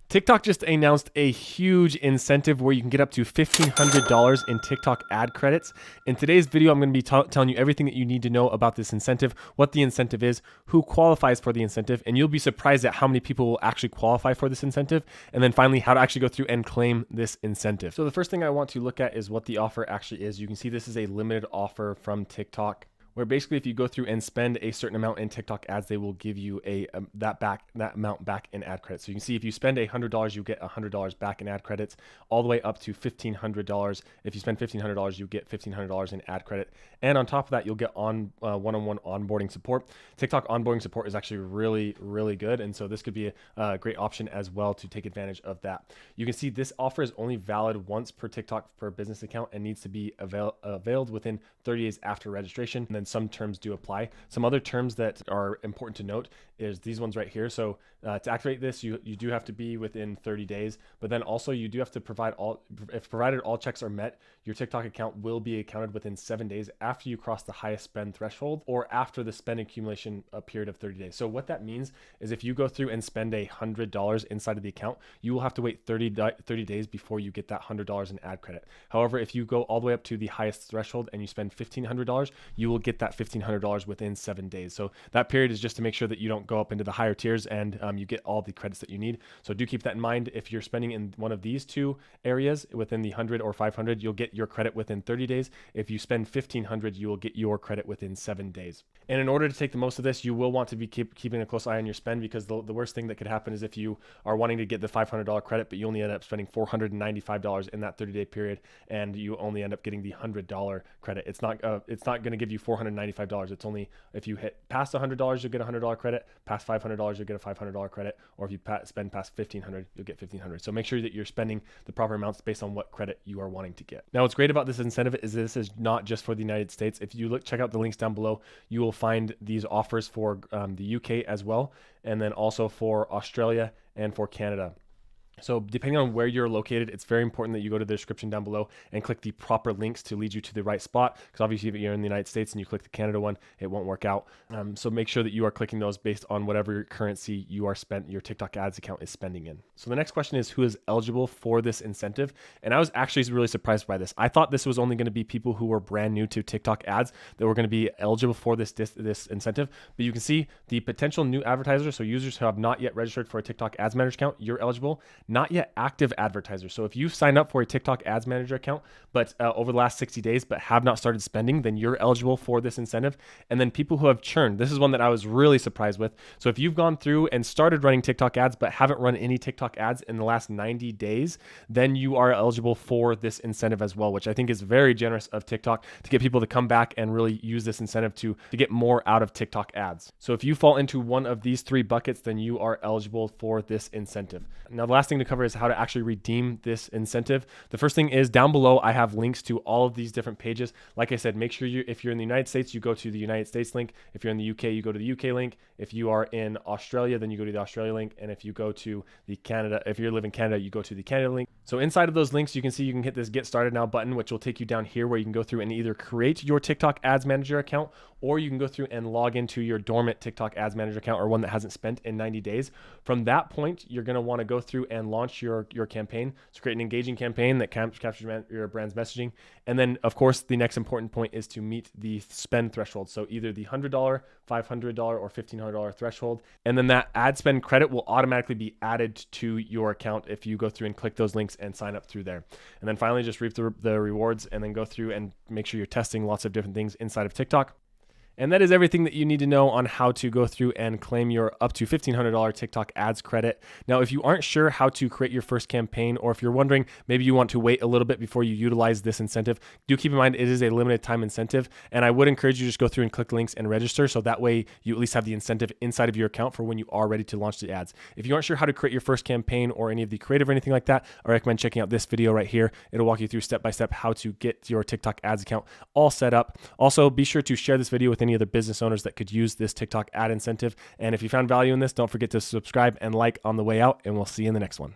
TikTok just announced a huge incentive where you can get up to $1,500 in TikTok ad credits. In today's video, I'm going to be telling you everything that you need to know about this incentive, what the incentive is, who qualifies for the incentive, and you'll be surprised at how many people will actually qualify for this incentive, and then finally how to actually go through and claim this incentive. So the first thing I want to look at is what the offer actually is. You can see this is a limited offer from TikTok, where basically if you go through and spend a certain amount in TikTok ads, they will give you that amount back in ad credits. So you can see if you spend $100, you get $100 back in ad credits, all the way up to $1,500. If you spend $1,500, you get $1,500 in ad credit. And on top of that, you'll get one-on-one onboarding support. TikTok onboarding support is actually really, really good. And so this could be a great option as well to take advantage of that. You can see this offer is only valid once per TikTok per business account and needs to be availed within 30 days after registration. And then some terms do apply. Some other terms that are important to note is these ones right here. So to activate this, you do have to be within 30 days, but then also you do have to provide provided all checks are met, your TikTok account will be accounted within 7 days after you cross the highest spend threshold or after the spend accumulation period of 30 days. So what that means is if you go through and spend $100 inside of the account, you will have to wait 30 days before you get that $100 in ad credit. However, if you go all the way up to the highest threshold and you spend $1,500, you will get that $1,500 within 7 days. So that period is just to make sure that you don't go up into the higher tiers and you get all the credits that you need. So do keep that in mind. If you're spending in one of these two areas within the 100 or 500, you'll get your credit within 30 days. If you spend 1,500, you will get your credit within 7 days. And in order to take the most of this, you will want to be keeping a close eye on your spend, because the worst thing that could happen is if you are wanting to get the $500 credit, but you only end up spending $495 in that 30-day period, and you only end up getting the $100 credit. It's not going to give you $495. It's only if you hit past $100, you'll get a $100 credit. Past $500, you'll get a $500 credit. Or if you spend past $1,500, you'll get $1,500. So make sure that you're spending the proper amounts based on what credit you are wanting to get. Now, what's great about this incentive is this is not just for the United States. If you check out the links down below, you will find these offers for the UK as well, and then also for Australia and for Canada. So depending on where you're located, it's very important that you go to the description down below and click the proper links to lead you to the right spot. Because obviously if you're in the United States and you click the Canada one, it won't work out. So make sure that you are clicking those based on whatever currency your TikTok ads account is spending in. So the next question is, who is eligible for this incentive? And I was actually really surprised by this. I thought this was only going to be people who were brand new to TikTok ads that were going to be eligible for this incentive. But you can see the potential new advertisers, so users who have not yet registered for a TikTok Ads Manager account, you're eligible. Not yet active advertisers. So if you've signed up for a TikTok Ads Manager account, but over the last 60 days, but have not started spending, then you're eligible for this incentive. And then people who have churned, this is one that I was really surprised with. So if you've gone through and started running TikTok ads, but haven't run any TikTok ads in the last 90 days, then you are eligible for this incentive as well, which I think is very generous of TikTok to get people to come back and really use this incentive to get more out of TikTok ads. So if you fall into one of these three buckets, then you are eligible for this incentive. Now, the last thing to cover is how to actually redeem this incentive. The first thing is down below, I have links to all of these different pages. Like I said, make sure if you're in the United States, you go to the United States link. If you're in the UK, you go to the UK link. If you are in Australia, then you go to the Australia link. And if you go to the Canada, if you live in Canada, you go to the Canada link. So inside of those links, you can see you can hit this Get Started Now button, which will take you down here where you can go through and either create your TikTok Ads Manager account, or you can go through and log into your dormant TikTok Ads Manager account, or one that hasn't spent in 90 days. From that point, you're going to want to go through and launch your campaign. So create an engaging campaign that captures your brand's messaging. And then, of course, the next important point is to meet the spend threshold. So either the $100, $500, or $1,500 threshold. And then that ad spend credit will automatically be added to your account if you go through and click those links and sign up through there. And then finally, just reap the rewards and then go through and make sure you're testing lots of different things inside of TikTok. And that is everything that you need to know on how to go through and claim your up to $1,500 TikTok ads credit. Now, if you aren't sure how to create your first campaign, or if you're wondering, maybe you want to wait a little bit before you utilize this incentive, do keep in mind it is a limited time incentive. And I would encourage you to just go through and click links and register. So that way you at least have the incentive inside of your account for when you are ready to launch the ads. If you aren't sure how to create your first campaign or any of the creative or anything like that, I recommend checking out this video right here. It'll walk you through step by step how to get your TikTok ads account all set up. Also, be sure to share this video with any other business owners that could use this TikTok ad incentive. And if you found value in this, don't forget to subscribe and like on the way out, and we'll see you in the next one.